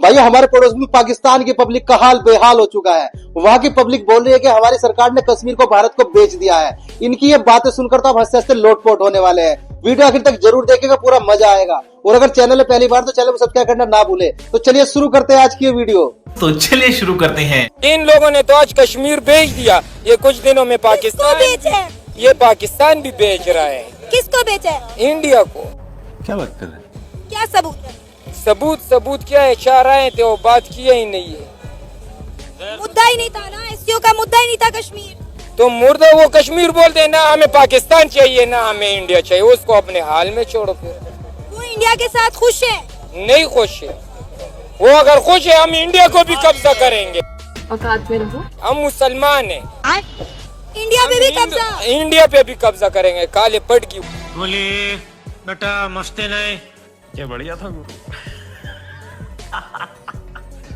भाई हमारे पड़ोस में पाकिस्तान की पब्लिक का हाल बेहाल हो चुका है। वहां की पब्लिक बोल रही है कि हमारी सरकार ने कश्मीर को भारत को बेच दिया है। इनकी ये बातें सुनकर तो आप हंसते हंसते लोटपोट होने वाले हैं। वीडियो आखिर तक जरूर देखेगा, पूरा मजा आएगा। और अगर चैनल है पहली बार तो चैनल को सब्सक्राइब करना ना भूले। तो चलिए शुरू करते हैं आज की वीडियो। तो चलिए शुरू करते हैं। इन लोगों ने तो आज कश्मीर बेच दिया। ये कुछ दिनों में पाकिस्तान भी बेच रहा है। किसको बेचा है? इंडिया को। क्या बात कर रहे हैं? क्या सबूत है? सबूत क्या है? 4 आए थे, वो बात किया ही नहीं है। मुद्दा ही नहीं था ना, एससीओ का मुद्दा ही नहीं था कश्मीर। तो मुर्दा वो कश्मीर बोलते हैं ना, हमें पाकिस्तान चाहिए ना हमें इंडिया चाहिए। उसको अपने हाल में छोड़ो। फिर वो इंडिया के साथ खुश है? नहीं खुश है। वो अगर खुश है हम इंडिया को भी कब्जा करेंगे। औकात में रहो। हम मुसलमान हैं। इंडिया पे भी कब्जा? इंडिया पे भी कब्जा करेंगे। काले पट की बोले बेटा मस्ते नहीं क्या बढ़िया था गुरु।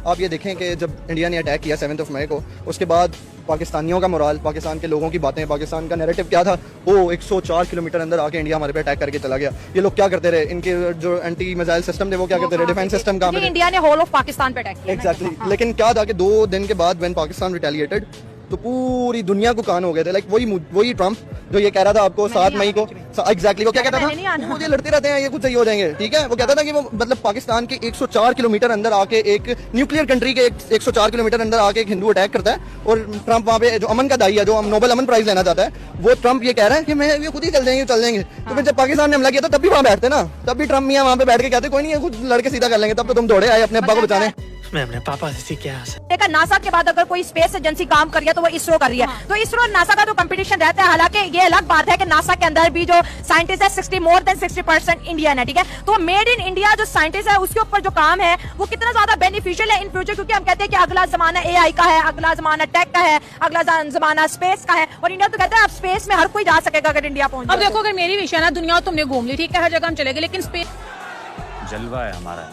आप ये देखें कि जब इंडिया ने अटैक किया 7 मई को, उसके बाद पाकिस्तानियों का मोराल, पाकिस्तान के लोगों की बातें, पाकिस्तान का नैरेटिव क्या था, वो 104 किलोमीटर अंदर आके इंडिया हमारे पे अटैक करके चला गया। ये लोग क्या करते रहे, इनके जो एंटी मिसाइल सिस्टम थे वो क्या करते रहे, डिफेंस सिस्टम काम क्योंकि इंडिया ने होल ऑफ पाकिस्तान पे अटैक किया। एग्जैक्टली। लेकिन क्या था कि 2 दिन के बाद व्हेन पाकिस्तान रिटेलिएटेड तो पूरी दुनिया को कान हो गए थे। लाइक वही ट्रम्प जो ये कह रहा था आपको 7 मई को, एग्जैक्टली वो क्या कहता था, मुझे लड़ते रहते हैं, ये कुछ सही हो जाएंगे, ठीक है। वो कहता था कि वो मतलब पाकिस्तान के 104 किलोमीटर अंदर आके एक न्यूक्लियर कंट्री के 104 किलोमीटर अंदर आके एक हिंदू अटैक करता है। और ट्रम्प वहाँ पे जो अमन का दाई है, जो नोबेल अमन प्राइज लेना चाहता है, वो ट्रम्प ये कह रहा है कि मैं ये खुद ही चल जाएंगे। तो फिर जब पाकिस्तान ने हमला किया था तब भी वहाँ बैठते ना, तब भी ट्रम्प मियाँ वहाँ पे बैठ के कहते कोई नहीं, खुद लड़के सीधा कर लेंगे। तब तो तुम दौड़े आए अपने अब्बा को बचाने। मैं अपने पापा से सीख गया। देखा नासा के बाद अगर कोई स्पेस एजेंसी काम कर रही है तो वो इसरो कर रही है। तो इसरो और नासा का जो कंपटीशन रहता है, हालांकि ये अलग बात है कि नासा के अंदर भी जो साइंटिस्ट है मोर देन 60% इंडियन है, ठीक है। तो मेड इन इंडिया जो साइंटिस्ट है उसके ऊपर जो काम है वो कितना ज्यादा बेनिफिशियल है इन फ्यूचर, क्योंकि हम कहते हैं कि अगला जमाना एआई का है, अगला जमाना टेक का है, अगला जमाना स्पेस का है। और इंडिया तो कहता है अब स्पेस में हर कोई जा सकेगा अगर इंडिया पहुंच। अब देखो अगर मेरी विषय ना दुनिया तुमने घूम ली, ठीक है, हर जगह हम चले गए, लेकिन स्पेस जलवा है हमारा।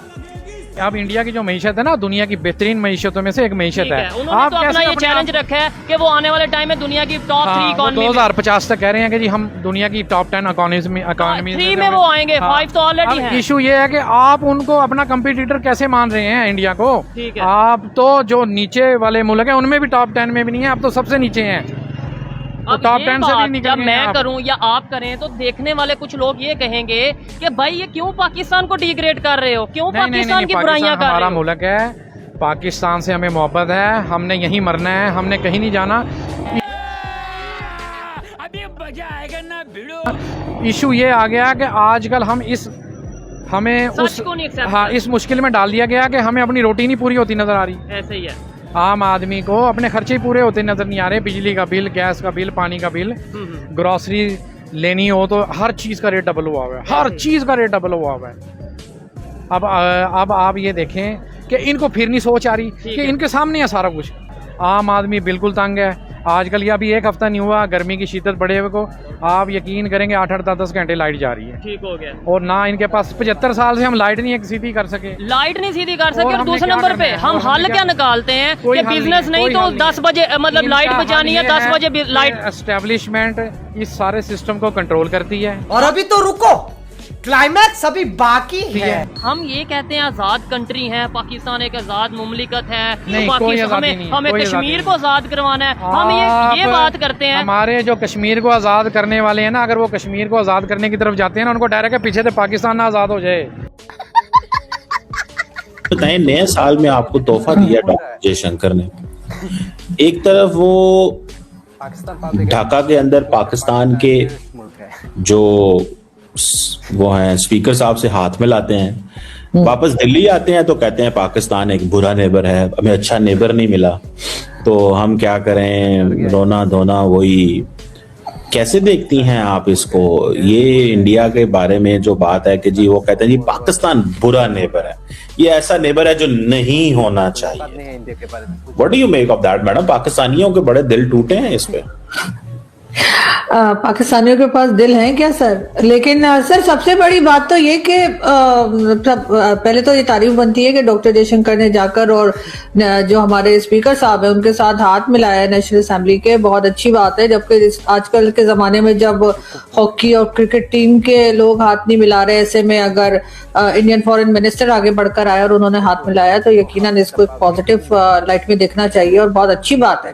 अब इंडिया की जो मीशत है ना, दुनिया की बेहतरीन मीशतों में से एक मीशत है। उन्होंने तो अपना ये चैलेंज रखा है कि वो आने वाले टाइम में दुनिया की टॉप 3 इकोनॉमी 2050 तक कह रहे हैं कि जी हम दुनिया की टॉप 10 इकोनॉमी 3 में वो आएंगे। 5 तो ऑलरेडी है। इशू ये है कि आप उनको अपना कंपटीटर कैसे मान रहे हैं इंडिया को। आप तो जो नीचे वाले मुल्क है उनमें भी टॉप 10 में भी नहीं है, आप तो सबसे नीचे हैं। अब टॉप ये 10 से भी बात निकल जब गए मैं आप। करूं या आप करें तो देखने वाले कुछ लोग ये कहेंगे कि भाई ये क्यों पाकिस्तान को डिग्रेड कर रहे हो, क्यों पाकिस्तान की बुराइयां कर रहे हो। हमारा मुल्क है, पाकिस्तान से हमें मोहब्बत है, हमने यहीं मरना है, हमने कहीं नहीं जाना। अभी मजा आएगा ना भिड़ो। इशू ये आ गया कि आजकल हमें इस मुश्किल में डाल दिया गया कि हमें अपनी रोटी नहीं पूरी होती नजर आ रही। ऐसे ही है, आम आदमी को अपने खर्चे ही पूरे होते नजर नहीं आ रहे। बिजली का बिल, गैस का बिल, पानी का बिल, ग्रोसरी लेनी हो तो हर चीज का रेट डबल हुआ हुआ है, हर चीज का रेट डबल हुआ हुआ है। अब आप ये देखें कि इनको फिर नहीं सोच आ रही कि इनके सामने है सारा कुछ। आम आदमी बिल्कुल तंग है। आजकल ये अभी 1 हफ्ता नहीं हुआ गर्मी की शिद्दत बढ़े हुए को, आप यकीन करेंगे 8-8, 10-10 घंटे लाइट जा रही है। ठीक हो गया। और ना इनके पास 75 साल से हम लाइट नहीं सीधी कर सके, लाइट नहीं सीधी कर सके। और हमने दूसरे क्या नंबर करना पे है? हम और हल हमने क्या निकालते हैं कोई कि हल बिजनेस नहीं तो 10 बजे मतलब लाइट बचानी है, 10 बजे लाइट। एस्टेब्लिशमेंट इस सारे सिस्टम को कंट्रोल करती है। और अभी तो रुको, क्लाइमैक्स अभी बाकी है। हम ये कहते हैं आजाद कंट्री है, पाकिस्तान एक आजाद मुमलिकत है, नहीं, तो कोई आजादी हमें नहीं, हमें कोई कश्मीर आजादी को आजाद करवाना है। हम ये बात करते हैं। हमारे जो कश्मीर को आजाद करने वाले हैं ना, अगर वो कश्मीर को आजाद करने की तरफ जाते हैं ना, उनको डायरेक्ट है पीछे से पाकिस्तान ना आजाद हो जाए। नए नए साल में आपको तोहफा दिया डॉक्टर जयशंकर ने। एक तरफ वो ढाका के अंदर पाकिस्तान के जो वो हैं स्पीकर साहब से हाथ मिलाते हैं, वापस दिल्ली आते हैं तो कहते हैं पाकिस्तान एक बुरा नेबर है, हमें अच्छा नेबर नहीं मिला, तो हम क्या करें, रोना धोना वही। कैसे देखती हैं आप इसको? ये इंडिया के बारे में जो बात है कि जी वो कहते हैं जी पाकिस्तान बुरा नेबर है, ये ऐसा नेबर है जो नहीं होना चाहिए। What do you make of that madam? पाकिस्तानियों के बड़े दिल टूटे हैं इस पे। पाकिस्तानियों के पास दिल है क्या सर? लेकिन सर सबसे बड़ी बात तो ये कि पहले तो ये तारीफ बनती है कि डॉक्टर जयशंकर ने जाकर और जो हमारे स्पीकर साहब हैं उनके साथ हाथ मिलाया है नेशनल असेंबली के, बहुत अच्छी बात है। जबकि आजकल के जमाने में जब हॉकी और क्रिकेट टीम के लोग हाथ नहीं मिला रहे, ऐसे में अगर इंडियन फॉरेन मिनिस्टर आगे बढ़कर आया और उन्होंने हाथ मिलाया तो यकीनन इसको एक पॉजिटिव लाइट में देखना चाहिए और बहुत अच्छी बात है।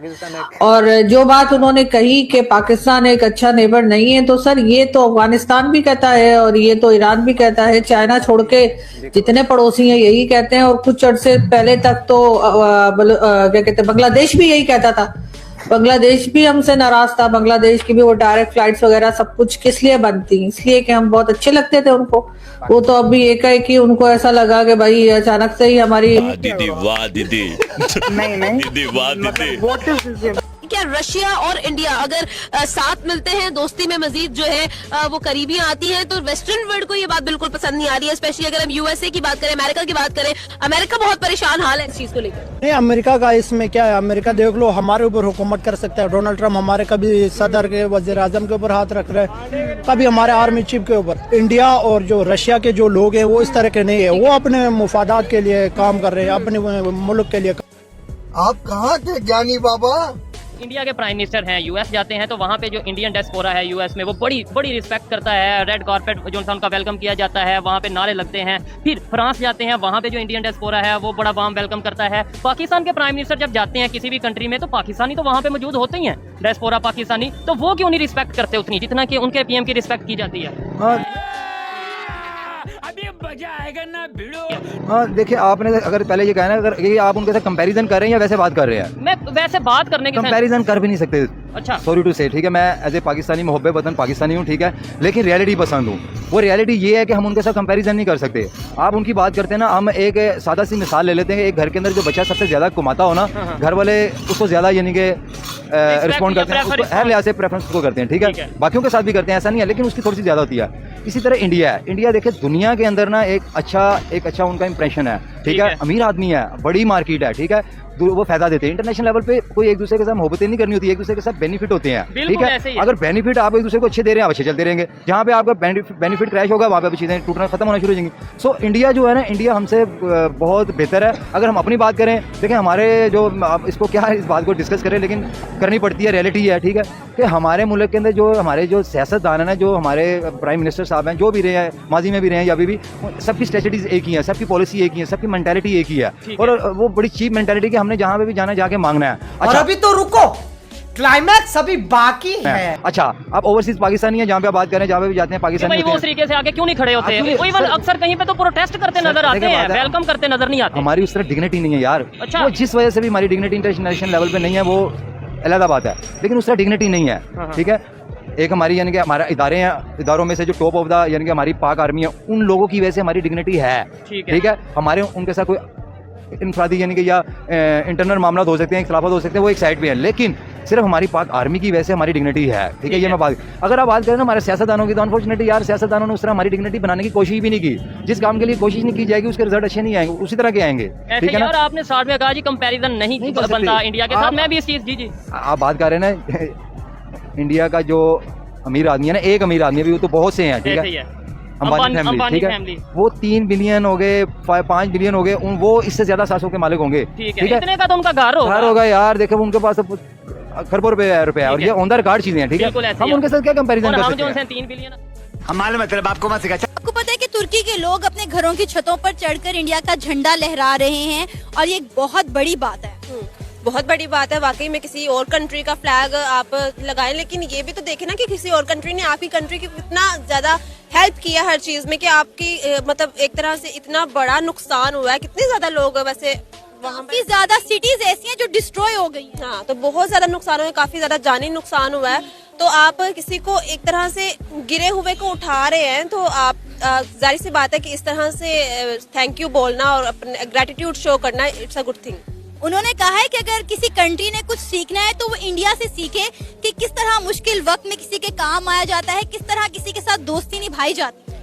और जो बात उन्होंने कही कि पाकिस्तान एक अच्छा नेबर नहीं है, तो सर ये तो अफगानिस्तान भी कहता है और ये तो ईरान भी कहता है, चाइना छोड़ के जितने पड़ोसी हैं यही कहते हैं। और कुछ अर्से पहले तक तो क्या कहते हैं बांग्लादेश भी यही कहता था। बांग्लादेश भी हमसे नाराज था। बांग्लादेश की भी वो डायरेक्ट फ्लाइट्स वगैरह सब कुछ किस लिए बंद थी? इसलिए कि हम बहुत अच्छे लगते थे उनको। वो तो अभी एक है कि उनको ऐसा लगा कि भाई अचानक से ही हमारी दीदी वाह दीदी नहीं दीदी वाह दीदी। क्या रशिया और इंडिया अगर साथ मिलते हैं, दोस्ती में मजीद जो है वो करीबियां आती हैं, तो वेस्टर्न वर्ल्ड को ये बात बिल्कुल पसंद नहीं आ रही है। स्पेशली अगर हम यूएसए की बात करें, अमेरिका की बात करें, अमेरिका बहुत परेशान हाल है इस चीज को लेकर। नहीं, अमेरिका का इसमें क्या है, अमेरिका देख लो हमारे ऊपर हुकूमत कर सकता है। डोनाल्ड ट्रम्प हमारे कभी सदर के वजीर आजम के ऊपर हाथ रख रहे हैं, कभी हमारे आर्मी चीफ के ऊपर। इंडिया और जो रशिया के जो लोग हैं वो इस तरह के नहीं है, वो अपने मुफादात के लिए काम कर रहे हैं, अपने मुल्क के लिए। आप कहाँ के ज्ञानी बाबा? इंडिया के प्राइम मिनिस्टर हैं, यूएस जाते हैं तो वहाँ पे जो इंडियन डायस्पोरा है यूएस में वो बड़ी बड़ी रिस्पेक्ट करता है। रेड कार्पेट जो उनका वेलकम किया जाता है, वहाँ पे नारे लगते हैं। फिर फ्रांस जाते हैं, वहाँ पे जो इंडियन डायस्पोरा है वो बड़ा वार्म वेलकम करता है। पाकिस्तान के प्राइम मिनिस्टर जब जाते हैं किसी भी कंट्री में तो पाकिस्तानी तो वहाँ पे मौजूद होते ही हैं, डायस्पोरा पाकिस्तानी, तो वो क्यों नहीं रिस्पेक्ट करते उतनी जितना कि उनके पीएम की रिस्पेक्ट की जाती है? अभी मजा आएगा ना भिड़ो। हाँ देखिए, आपने अगर पहले ये कहा ना, अगर ये आप उनके साथ कंपैरिजन कर रहे हैं या वैसे बात कर रहे हैं? मैं वैसे बात करने के कंपैरिजन कर भी नहीं सकते। अच्छा, सॉरी टू से, ठीक है, मैं एज ए पाकिस्तानी मोहब्बत वतन पाकिस्तानी हूँ, ठीक है, लेकिन रियलिटी पसंद हूँ। वो रियलिटी ये है कि हम उनके साथ कंपैरिजन नहीं कर सकते। आप उनकी बात करते हैं ना, हम एक सादा सी मिसाल ले लेते हैं। एक घर के अंदर जो बच्चा सबसे ज्यादा कमाता हो ना, घर वाले उसको ज्यादा यानी कि रिस्पॉन्ड करते हैं, उसको हर लिहाज से प्रेफरेंस उसको करते हैं, ठीक है, बाकियों के साथ भी करते हैं, ऐसा नहीं है, लेकिन उसकी थोड़ी सी ज्यादा होती है। इसी तरह इंडिया है। इंडिया देखिए दुनिया के अंदर ना एक अच्छा उनका इंप्रेशन है, ठीक है, अमीर आदमी है, बड़ी मार्केट है, ठीक है, वो फायदा देते हैं। इंटरनेशनल लेवल पे कोई एक दूसरे के साथ मोहब्बतें नहीं करनी होती है, एक दूसरे के साथ बेनिफिट होते हैं, ठीक है। अगर बेनिफिट आप एक दूसरे को अच्छे दे रहे हैं, आप अच्छे चलते रहेंगे। जहाँ पे आपका बेनिफिट क्रैश होगा वहाँ पे चीजें टूटना खत्म होना शुरू हो जाएंगी। सो इंडिया जो है ना, इंडिया हमसे बहुत बेहतर है। अगर हम अपनी बात करें, देखिए हमारे जो इसको क्या है, इस बात को डिस्कस करें लेकिन करनी पड़ती है, रियलिटी है, ठीक है, कि हमारे मुल्क के अंदर जो हमारे जो सियासतदान है, जो हमारे प्राइम मिनिस्टर साहब हैं, जो भी रहे हैं, माजी में भी रहे हैं या अभी भी, सबकी स्ट्रेटजीज एक ही है, सबकी पॉलिसी एक ही है, सबकी मेंटालिटी एक ही है, और वो बड़ी चीप मेंटालिटी कि हमने जहाँ पे भी जाना जाके मांगना है। अच्छा, और अभी तो रुको, क्लाइमैक्स अभी बाकी है। अच्छा, आप ओवरसीज पाकिस्तानी है, जहाँ पे आप बात करें, जहाँ पे भी जाते हैं पाकिस्तानी, वो उस तरीके से आगे क्यों नहीं खड़े होते? इवन अक्सर कहीं पे तो प्रोटेस्ट करते नजर आते हैं, वेलकम करते नजर नहीं आते। हमारी उस तरह डिग्निटी नहीं है यार। अच्छा, वो जिस वजह से भी हमारी डिग्निटी इंटरनेशनल लेवल पे नहीं है, वो अलग बात है, लेकिन उस तरह डिग्निटी नहीं है, ठीक है। एक हमारी यानी कि हमारा इदारे हैं, इदारों में से जो टॉप ऑफ द यानी कि हमारी पाक आर्मी है, उन लोगों की वजह से हमारी डिग्निटी है, ठीक है। हमारे उनके साथ कोई इंफरादी यानी कि या इंटरनल मामला हो सकते हैं, इख्तिलाफात हो सकते हैं, वो एक साइड पे है, लेकिन सिर्फ हमारी पाक आर्मी की वजह से हमारी डिग्निटी है, ठीक है। ये मैं बात, अगर आप बात करें ना हमारे सियासतदानों की, तो अनफॉर्चुनेटली यार सियासतदानों ने उस तरह हमारी डिग्निटी बनाने की कोशिश भी नहीं की। जिस काम के लिए कोशिश नहीं की जाएगी उसके रिजल्ट अच्छे नहीं आएंगे, उसी तरह के आएंगे, ठीक है ना। आपने स्टार्ट में कहा जी कंपैरिजन नहीं बनता इंडिया के साथ, मैं भी इस चीज जी आप बात कर रहे हैं ना, इंडिया का जो अमीर आदमी है ना, एक अमीर आदमी है, वो तो बहुत से हैं, ठीक है, अंबानी फैमिली, ठीक है, वो 3 बिलियन हो गए, 5 बिलियन हो गए, वो इससे ज्यादा सासों के मालिक होंगे, ठीक है। इतने का तो उनका घर होगा यार। देखो उनके पास तो खरबों रुपए और ये ऑन द रिकॉर्ड चीजें हैं, ठीक है। हम उनके साथ क्या कंपैरिजन कर सकते हैं? 3 बिलियन हमारे मतलब आपको मत सिखा। आपको पता है कि तुर्की के लोग अपने घरों की छतों पर चढ़कर इंडिया का झंडा लहरा रहे हैं और ये एक बहुत बड़ी बात है। बहुत बड़ी बात है वाकई में। किसी और कंट्री का फ्लैग आप लगाएं, लेकिन ये भी तो देखें ना कि किसी और कंट्री ने आपकी कंट्री की कितना ज्यादा हेल्प किया हर चीज में, कि आपकी मतलब एक तरह से इतना बड़ा नुकसान हुआ है। कितने ज्यादा लोग वैसे काफी ज्यादा सिटीज ऐसी हैं जो डिस्ट्रॉय हो गई। हाँ, तो बहुत ज्यादा नुकसान हुआ है, काफी ज्यादा जानी नुकसान हुआ है। तो आप किसी को एक तरह से गिरे हुए को उठा रहे हैं, तो आप जाहिर सी बात है कि इस तरह से थैंक यू बोलना और अपने ग्रेटिट्यूड शो करना, इट्स अ गुड थिंग। उन्होंने कहा है कि अगर किसी कंट्री ने कुछ सीखना है तो वो इंडिया से सीखे कि किस तरह मुश्किल वक्त में किसी के काम आया जाता है, किस तरह किसी के साथ दोस्ती निभाई जाती है।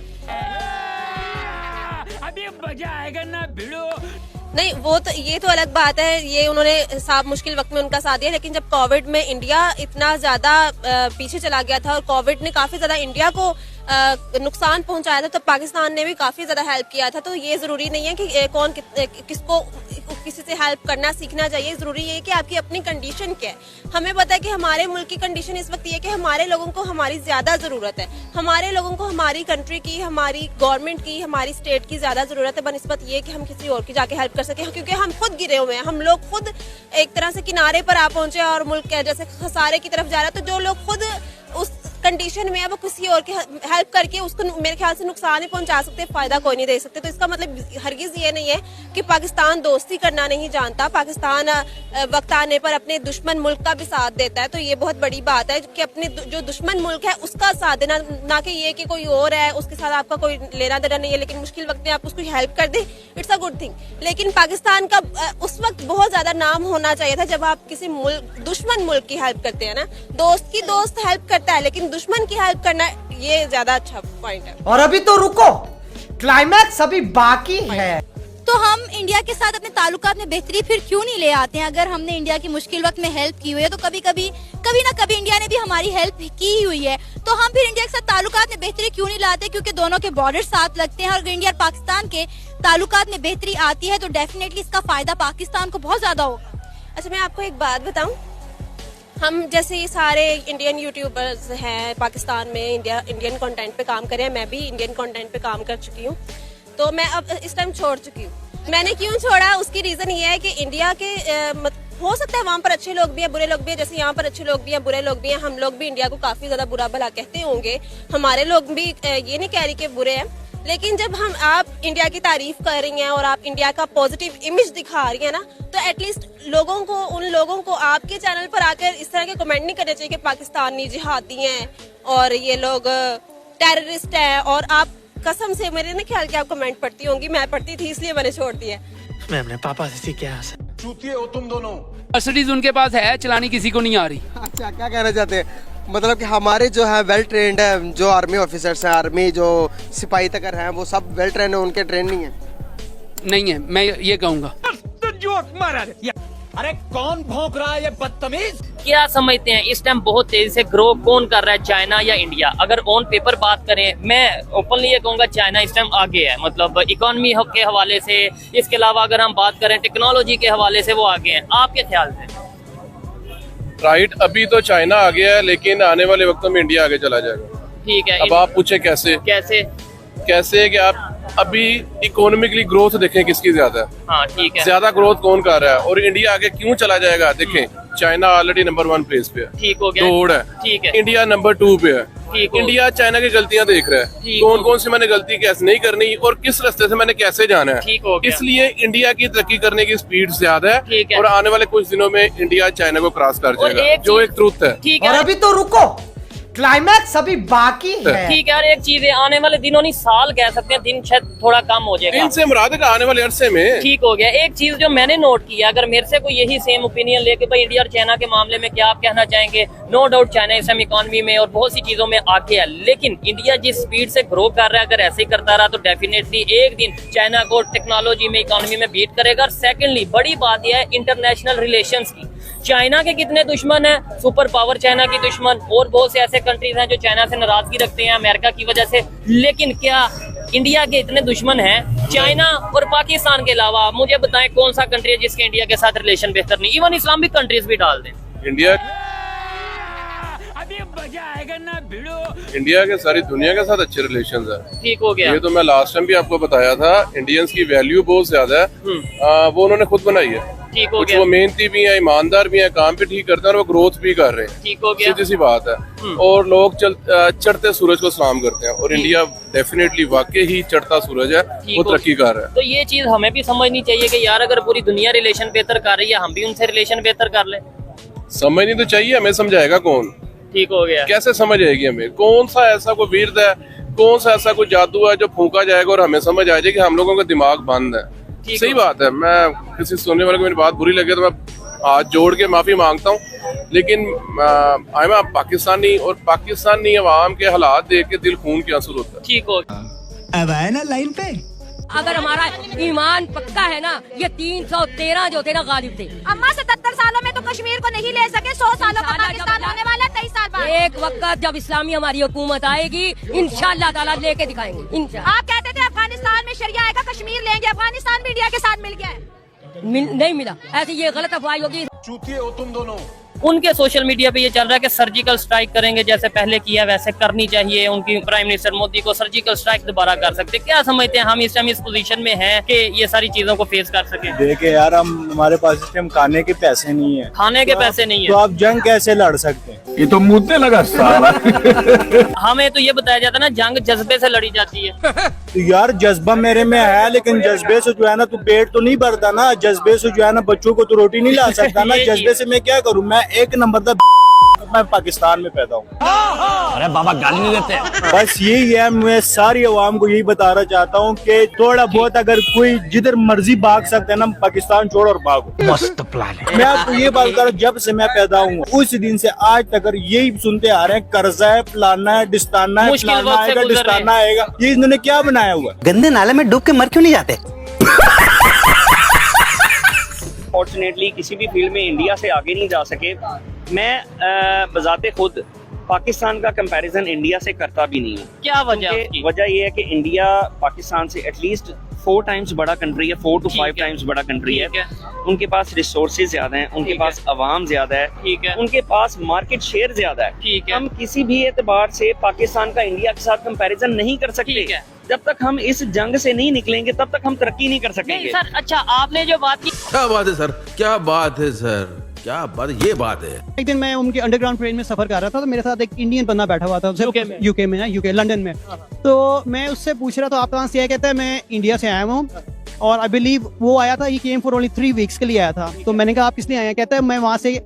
अभी मजा आएगा ना भिड़ो। नहीं, वो तो ये तो अलग बात है, ये उन्होंने साफ मुश्किल वक्त में उनका साथ दिया, लेकिन जब कोविड में इंडिया इतना ज्यादा पीछे चला गया था और कोविड ने काफी ज्यादा इंडिया को नुकसान पहुंचाया था, तो पाकिस्तान ने भी काफी ज्यादा हेल्प किया था। तो ये जरूरी नहीं है कि कौन किसको किसी से हेल्प करना सीखना चाहिए, जरूरी ये है कि आपकी अपनी कंडीशन क्या है। हमें पता है कि हमारे मुल्क की कंडीशन इस वक्त ये है कि हमारे लोगों को हमारी ज्यादा जरूरत है, हमारे लोगों को हमारी कंट्री की, हमारी गवर्नमेंट की, हमारी स्टेट की ज्यादा जरूरत है बनस्बत ये कि हम किसी और की जाके हेल्प कर सके, क्योंकि हम खुद गिरे हुए हैं, हम लोग खुद एक तरह से किनारे पर आ पहुंचे और मुल्क जैसे खसारे की तरफ जा रहा है। तो जो लोग खुद उस कंडीशन में है वो किसी और की हेल्प करके उसको मेरे ख्याल से नुकसान ही पहुंचा सकते, फायदा कोई नहीं दे सकते। तो इसका मतलब हरगिज ये नहीं है कि पाकिस्तान दोस्ती करना नहीं जानता, पाकिस्तान वक्त आने पर अपने दुश्मन मुल्क का भी साथ देता है। तो ये बहुत बड़ी बात है कि अपने जो दुश्मन मुल्क है उसका साथ देना, ना कि ये कि कोई और है उसके साथ आपका कोई लेना देना नहीं है, लेकिन मुश्किल वक्त में आप उसको हेल्प कर दे, इट्स अ गुड थिंग। लेकिन पाकिस्तान का उस वक्त बहुत ज्यादा नाम होना चाहिए था जब आप किसी दुश्मन मुल्क की हेल्प करते हैं ना। दोस्त की दोस्त हेल्प करता है, लेकिन दुश्मन की हेल्प करना ये ज्यादा अच्छा पॉइंट है। और अभी तो रुको, क्लाइमैक्स अभी बाकी है। तो हम इंडिया के साथ अपने ताल्लुकात में बेहतरी फिर क्यों नहीं ले आते हैं? अगर हमने इंडिया की मुश्किल वक्त में हेल्प की हुई है तो कभी ना कभी इंडिया ने भी हमारी हेल्प की हुई है, तो हम फिर इंडिया के साथ ताल्लुकात में बेहतरी क्यों नहीं लाते? क्योंकि दोनों के बॉर्डर साथ लगते हैं और अगर इंडिया और पाकिस्तान के ताल्लुकात में बेहतरी आती है तो डेफिनेटली इसका फायदा पाकिस्तान को बहुत ज्यादा होगा। अच्छा, मैं आपको एक बात बताऊं, हम जैसे ये सारे इंडियन यूट्यूबर्स हैं पाकिस्तान में, इंडियन कंटेंट पे काम कर रहे हैं, मैं भी इंडियन कंटेंट पे काम कर चुकी हूँ, तो मैं अब इस टाइम छोड़ चुकी हूँ। मैंने क्यों छोड़ा, उसकी रीजन ये है कि इंडिया के हो सकता है वहाँ पर अच्छे लोग भी हैं, बुरे लोग भी हैं, जैसे यहाँ पर अच्छे लोग भी हैं, बुरे लोग भी हैं। हम लोग भी इंडिया को काफी ज्यादा बुरा भला कहते होंगे, हमारे लोग भी ये नहीं कह रही कि बुरे हैं, लेकिन जब आप इंडिया की तारीफ कर रही हैं और आप इंडिया का पॉजिटिव इमेज दिखा रही हैं ना, तो एटलीस्ट उन लोगों को आपके चैनल पर आकर इस तरह के कमेंट नहीं करने चाहिए कि पाकिस्तानी जिहादी हैं और ये लोग टेररिस्ट हैं। और आप कसम से, मेरे नहीं ख्याल कि आप कमेंट पढ़ती होंगी, मैं पढ़ती थी इसलिए मैंने छोड़ दिया। मैं अपने पापा से सीख गया। चूतिए हो तुम दोनों। मर्सिडीज उनके पास है, चलानी किसी को नहीं आ रही। अच्छा, क्या कहना चाहते हैं? मतलब कि हमारे जो है वेल ट्रेंड है, जो आर्मी ऑफिसर्स हैं, आर्मी जो सिपाही तक हैं, वो सब वेल ट्रेंड है, उनके ट्रेन नहीं है, मैं ये कहूँगा। अरे कौन भौंक रहा है ये बदतमीज? क्या समझते हैं इस टाइम बहुत तेजी से ग्रो कौन कर रहा है, चाइना या इंडिया? अगर ऑन पेपर बात करें, मैं ओपनली ये कहूंगा चाइना इस टाइम आगे है, मतलब इकोनॉमी के हवाले से। इसके अलावा अगर हम बात करें टेक्नोलॉजी के हवाले से वो आगे हैं। आपके ख्याल से? राइट, अभी तो चाइना आ गया है, लेकिन आने वाले वक्तों में इंडिया आगे चला जाएगा। ठीक है, अब आप पूछे कैसे कि आप अभी इकोनॉमिकली ग्रोथ देखें किसकी ज्यादा है। हाँ, ठीक है, ज्यादा ग्रोथ कौन कर रहा है और इंडिया आगे क्यों चला जाएगा? देखें, चाइना ऑलरेडी नंबर 1 पेज पे है, ठीक हो गया, दौड़ है, ठीक है। इंडिया नंबर 2 पे है। ठीक इंडिया चाइना की गलतियां देख रहा है, कौन सी मैंने गलती कैसे नहीं करनी और किस रास्ते से मैंने कैसे जाना है। ठीक हो गया। इसलिए इंडिया की तरक्की करने की स्पीड ज्यादा ठीक है है। और आने वाले कुछ दिनों में इंडिया चाइना को क्रॉस कर जाएगा, जो एक ट्रूथ है। ठीक और अभी तो रुको, क्लाइमैक्स अभी बाकी है। ठीक है, और एक चीज है, आने वाले दिनों नहीं साल कह सकते हैं, दिन शायद थोड़ा कम हो जाएगा। इनसे मुराद है आने वाले अरसे में। ठीक हो गया। एक चीज जो मैंने नोट किया, अगर मेरे से कोई यही सेम ओपिनियन लेके भाई इंडिया और चाइना के मामले में क्या आप कहना चाहेंगे? नो डाउट चाइना इस समय इकोनॉमी में और बहुत सी चीजों में आगे है, लेकिन इंडिया जिस स्पीड से ग्रो कर रहा है, अगर ऐसे ही करता रहा तो डेफिनेटली एक दिन चाइना को टेक्नोलॉजी में, इकोनॉमी में बीट करेगा। और सेकेंडली बड़ी बात यह है इंटरनेशनल रिलेशंस की। चाइना के कितने दुश्मन हैं? सुपर पावर चाइना की दुश्मन, और बहुत से ऐसे कंट्रीज हैं जो चाइना से नाराजगी रखते हैं अमेरिका की वजह से। लेकिन क्या इंडिया के इतने दुश्मन हैं चाइना और पाकिस्तान के अलावा? मुझे बताएं कौन सा कंट्री है जिसके इंडिया के साथ रिलेशन बेहतर नहीं? इवन इस्लामिक कंट्रीज भी डाल दें। इंडिया के सारी दुनिया के साथ अच्छे रिलेशंस है। ठीक हो गया। ये तो मैं लास्ट टाइम भी आपको बताया था, इंडियंस की वैल्यू बहुत ज्यादा है, वो उन्होंने खुद बनाई है। ठीक हो कुछ गया। वो मेहनती भी हैं, ईमानदार भी हैं, काम पे ठीक करते हैं और वो ग्रोथ भी कर रहे हैं। ठीक हो गया। सीधी सी बात है। और लोग चढ़ते सूरज को सलाम करते हैं और इंडिया डेफिनेटली वाकई ही चढ़ता सूरज है, वो तरक्की कर रहा है। तो ये चीज हमें भी समझनी चाहिए कि यार अगर पूरी दुनिया रिलेशन बेहतर कर रही है, हम भी उनसे रिलेशन बेहतर कर ले। समझनी तो चाहिए, हमें समझाएगा कौन? ठीक हो गया। कैसे समझ आएगी हमें? कौन सा ऐसा कोई वीर है, कौन सा ऐसा कोई जादू है जो फूंका जाएगा और हमें समझ आ जाए कि हम लोगों का दिमाग बंद है? सही बात है। मैं किसी सुनने वाले को मेरी बात बुरी लगे तो मैं हाथ जोड़ के माफी मांगता हूँ, लेकिन आई एम पाकिस्तानी और पाकिस्तानी अवाम के हालात देख के दिल खून के आंसू होता है। ठीक हो। अब आए ना लाइन पे। अगर हमारा ईमान पक्का है ना, ये 313 जो थे ना गालिब थे। अम्मा 77 सालों में तो कश्मीर को नहीं ले सके, 100 सालों का पाकिस्तान होने वाला है 23 साल बाद। एक वक्त जब इस्लामी हमारी हुकूमत आएगी, इंशाल्लाह ताला लेके दिखाएंगे इंशाल्लाह। आप कहते थे अफगानिस्तान में शरिया आएगा, कश्मीर लेंगे, अफगानिस्तान भी इंडिया के साथ मिल गया है। नहीं मिला, ऐसी ये गलत अफवाह होगी। चूतिए हो तुम दोनों। उनके सोशल मीडिया पे ये चल रहा है कि सर्जिकल स्ट्राइक करेंगे, जैसे पहले किया वैसे करनी चाहिए। उनकी प्राइम मिनिस्टर मोदी को सर्जिकल स्ट्राइक दोबारा कर सकते। क्या समझते हैं हम इस टाइम इस पोजीशन में हैं कि ये सारी चीजों को फेस कर सके? देखिए यार, हमारे पास इस टाइम खाने के पैसे नहीं है, खाने के पैसे नहीं तो है, आप जंग कैसे लड़ सकते हैं? ये तो मुद्दे लगा साला। हमें तो ये बताया जाता है ना, जंग जज्बे से लड़ी जाती है। तो यार जज्बा मेरे में है, लेकिन जज्बे से जो है ना, तू पेट तो नहीं भरता ना, जज्बे से जो है ना बच्चों को तो रोटी नहीं ला सकता ना। जज्बे से मैं क्या करूँ? मैं एक नंबर का मैं पाकिस्तान में पैदा हूँ। अरे बाबा गाली नहीं देते। बस यही है, मैं सारी अवाम को यही बताना चाहता हूँ कि थोड़ा बहुत अगर कोई जिधर मर्जी भाग सकता है ना, पाकिस्तान छोड़ और भागो। मस्त प्लान है। मैं आपको ये बात कर रहा हूँ, जब से मैं पैदा हूँ उस दिन से आज तक अगर यही सुनते आ रहे हैं, कर्जा है, फलाना है, डिस्ताना है, फलाना आएगा, डिस्ताना आएगा। ये इन्होंने क्या बनाया हुआ? गंदे नाले में डूब के मर क्यों नहीं जाते? फॉर्चुनेटली किसी भी फील्ड में इंडिया से आगे नहीं जा सके। मैं बजाते खुद पाकिस्तान का कंपैरिजन इंडिया से करता भी नहीं हूँ। क्या वजह? वजह ये है कि इंडिया पाकिस्तान से एटलीस्ट 4 टाइम्स बड़ा कंट्री है, 4 to 5 टाइम्स बड़ा कंट्री है। उनके पास रिसोर्सेज ज्यादा हैं, उनके पास अवाम ज्यादा है, उनके पास मार्केट शेयर ज्यादा है। हम किसी भी एतबार से पाकिस्तान का इंडिया के साथ कंपैरिजन नहीं कर सकते। जब तक हम इस जंग से नहीं निकलेंगे तब तक हम तरक्की नहीं कर सकेंगे। सर, अच्छा आपने जो बात की, क्या बात है सर, क्या बात है सर, क्या बात, ये बात है। एक दिन मैं उनके अंडरग्राउंड ट्रेन में सफर कर रहा था, तो मेरे साथ एक इंडियन बंदा बैठा हुआ था, यूके में ना, यूके लंदन में। तो मैं उससे पूछ रहा था आप कहाँ से आए? कहता है मैं इंडिया से आया हूँ, और आई बिलीव वो आया था, ही केम फॉर ओनली 3 वीक्स के लिए आया था। तो मैंने कहा आप किस लिए आए? कहता है मैं वहाँ से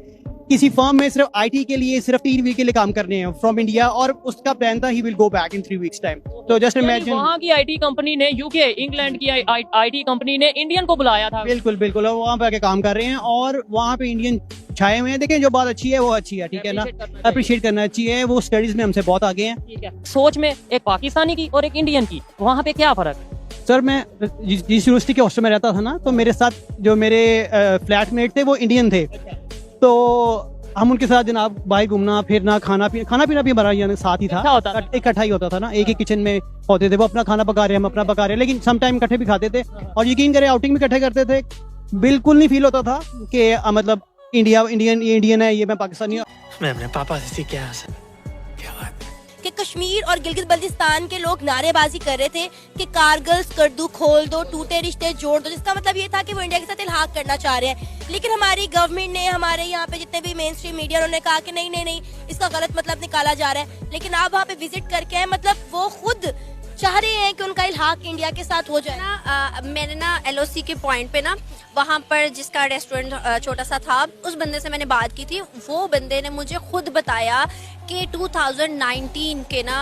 किसी फर्म में सिर्फ आईटी के लिए सिर्फ 3 वीक के लिए काम करने हैं फ्रॉम इंडिया, और उसका प्लान था he will go back in 3 weeks time. तो जस्ट इमेजिन, वहाँ की आईटी कंपनी ने, यूके इंग्लैंड की आईटी कंपनी ने इंडियन को बुलाया था। बिल्कुल बिल्कुल, वहाँ पे आके काम कर रहे हैं और वहाँ पे इंडियन छाए हुए हैं। देखें, जो बात अच्छी है वो अच्छी है, ठीक है ना, अप्रिशिएट करना चाहिए। वो स्टडीज में हमसे बहुत आगे हैं। सोच में एक पाकिस्तानी की और एक इंडियन की, वहाँ पे क्या फर्क? सर, मैं जिस यूनिवर्सिटी के हॉस्टल में रहता था ना, तो मेरे साथ जो मेरे फ्लैटमेट थे वो इंडियन थे। तो हम उनके साथ जनाब बाहर घूमना फिरना, खाना पीना भी हमारा यानी साथ ही था, इकट्ठा ही होता था ना, एक ही किचन में होते थे। वो अपना खाना पका रहे, हम अपना पका रहे, लेकिन सम टाइम इकट्ठे भी खाते थे। और यकीन करें, आउटिंग भी इकट्ठे करते थे। बिल्कुल नहीं फील होता था कि मतलब इंडियन है, ये मैं पाकिस्तानी हूँ। मैं अपने पापा से क्या कि कश्मीर और गिलगित बल्तिस्तान के लोग नारेबाजी कर रहे थे कि कारगिल स्कर्दू खोल दो, टूटे रिश्ते जोड़ दो, जिसका मतलब ये था कि वो इंडिया के साथ इल्हाक करना चाह रहे हैं। लेकिन हमारी गवर्नमेंट ने, हमारे यहाँ पे जितने भी मेन स्ट्रीम मीडिया, उन्होंने कहा कि नहीं, इसका गलत मतलब निकाला जा रहा है। लेकिन आप वहाँ पे विजिट करके आए, मतलब वो खुद चाह रहे हैं कि उनका इल्हाक इंडिया के साथ हो जाए ना। मैंने ना LOC के पॉइंट पे ना, वहाँ पर जिसका रेस्टोरेंट छोटा सा था, उस बंदे से मैंने बात की थी। वो बंदे ने मुझे खुद बताया कि 2019 के ना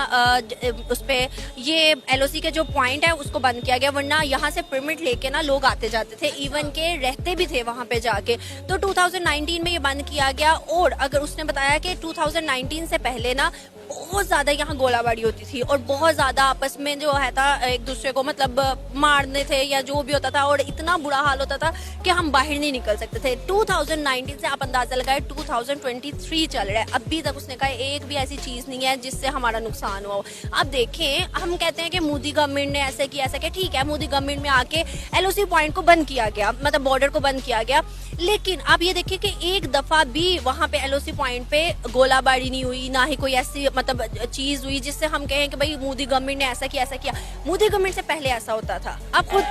उस पे ये LOC के जो पॉइंट है उसको बंद किया गया, वरना यहाँ से परमिट लेके ना लोग आते जाते थे, इवन के रहते भी थे वहाँ पे जाके। तो 2019 में ये बंद किया गया। और अगर उसने बताया कि 2019 से पहले ना बहुत ज्यादा यहाँ गोलाबारी होती थी और बहुत ज्यादा आपस में जो है था एक दूसरे को मतलब मारने थे या जो भी होता था, और इतना बुरा हाल होता था कि हम बाहर नहीं निकल सकते थे। 2019 से आप अंदाजा लगाए 2023 चल रहा है, अभी तक उसने कहा एक भी ऐसी चीज नहीं है जिससे हमारा नुकसान हुआ हो। अब देखें, हम कहते हैं कि मोदी गवर्नमेंट ने ऐसे किया, ठीक है, मोदी गवर्नमेंट में आके LOC पॉइंट को बंद किया गया, मतलब बॉर्डर को बंद किया गया। लेकिन आप ये देखिए कि एक दफा भी वहाँ पे LOC पॉइंट पे गोलाबारी नहीं हुई, ना ही कोई ऐसी मतलब चीज हुई जिससे हम कहें कि भाई मोदी गवर्नमेंट ने ऐसा किया। मोदी गवर्नमेंट से पहले ऐसा होता था। आप खुद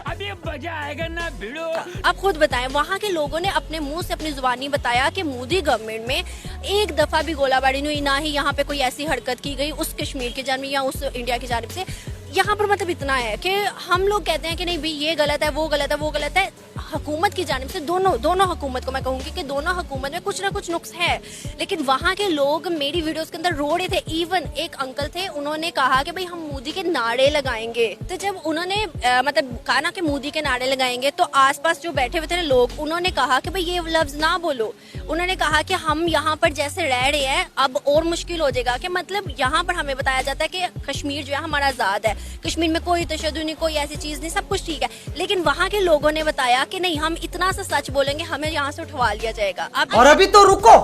अभी मजा आएगा ना भिड़ो। आप खुद बताएं, वहाँ के लोगों ने अपने मुंह से अपनी जुबानी बताया कि मोदी गवर्नमेंट में एक दफा भी गोलाबारी नहीं हुई, ना ही यहाँ पे कोई ऐसी हरकत की गई उस कश्मीर की जानिब या उस इंडिया की जानिब से। यहाँ पर मतलब इतना है कि हम लोग कहते हैं कि नहीं भाई ये गलत है, वो गलत है, वो गलत है। हुकूमत की जानिब से दोनों हुकूमत को मैं कहूँगी कि दोनों हुकूमत में कुछ ना कुछ नुक्स है, लेकिन वहाँ के लोग मेरी वीडियोस के अंदर रो रहे थे। इवन एक अंकल थे, उन्होंने कहा कि भाई हम मोदी के नारे लगाएंगे। तो जब उन्होंने मतलब कहा ना कि मोदी के नारे लगाएंगे, तो आसपास जो बैठे हुए थे लोग, उन्होंने कहा कि भाई ये लफ्ज ना बोलो। उन्होंने कहा कि हम यहाँ पर जैसे रह रहे हैं अब और मुश्किल हो जाएगा, कि मतलब यहाँ पर हमें बताया जाता है कि कश्मीर जो है हमारा आजाद है, कश्मीर में कोई तशद्दुद नहीं, कोई ऐसी चीज नहीं, सब कुछ ठीक है। लेकिन वहाँ के लोगों ने बताया कि नहीं, हम इतना सा सच बोलेंगे हमें यहाँ से उठवा लिया जाएगा। और अभी तो रुको,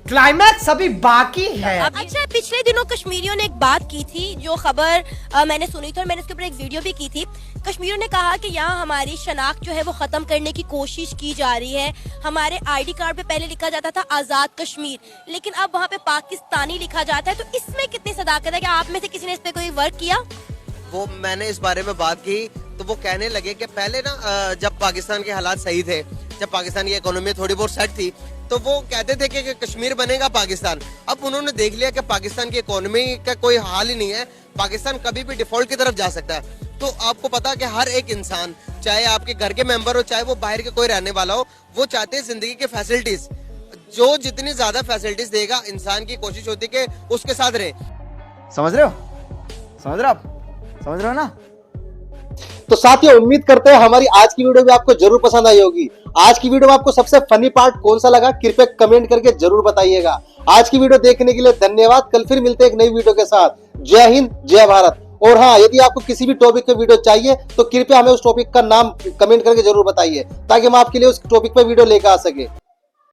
क्लाइमैक्स अभी बाकी है। अच्छा, पिछले दिनों कश्मीरियों ने एक बात की थी, जो खबर मैंने सुनी थी और मैंने उसके ऊपर एक वीडियो भी की थी। कश्मीरियों ने कहा कि यहाँ हमारी शनाख्त जो है वो खत्म करने की कोशिश की जा रही है। हमारे आईडी कार्ड पे पहले लिखा जाता था आजाद कश्मीर, लेकिन अब वहाँ पे पाकिस्तानी लिखा जाता है। तो इसमें कितनी सदाकत है? क्या आप में से किसी ने इस पे कोई वर्क किया? वो मैंने इस बारे में बात की तो वो कहने लगे कि पहले ना जब पाकिस्तान के हालात सही थे, जब पाकिस्तान की इकोनॉमी थोड़ी बहुत सेट थी, तो वो कहते थे कि कश्मीर बनेगा पाकिस्तान। अब उन्होंने देख लिया कि पाकिस्तान की इकोनॉमी का कोई हाल ही नहीं है, पाकिस्तान कभी भी डिफॉल्ट की तरफ जा सकता है। तो आपको पता है कि हर एक इंसान, चाहे आपके घर के मेंबर हो, चाहे वो बाहर के कोई रहने वाला हो, वो चाहते हैं जिंदगी के फैसिलिटीज, जो जितनी ज्यादा फैसिलिटीज देगा इंसान की कोशिश होती है कि उसके साथ रहे। समझ रहे हो? समझ रहे हो आप? समझ रहे हो ना? तो साथियों, उम्मीद करते हैं हमारी आज की वीडियो भी आपको जरूर पसंद आई होगी। आज की वीडियो में आपको सबसे फनी पार्ट कौन सा लगा, कृपया कमेंट करके जरूर बताइएगा। आज की वीडियो देखने के लिए धन्यवाद। कल फिर मिलते हैं एक नई वीडियो के साथ। जय हिंद, जय भारत। और हाँ, यदि आपको किसी भी टॉपिक पे वीडियो चाहिए तो कृपया हमें उस टॉपिक का नाम कमेंट करके जरूर बताइए, ताकि हम आपके लिए उस टॉपिक पे वीडियो लेकर आ सके।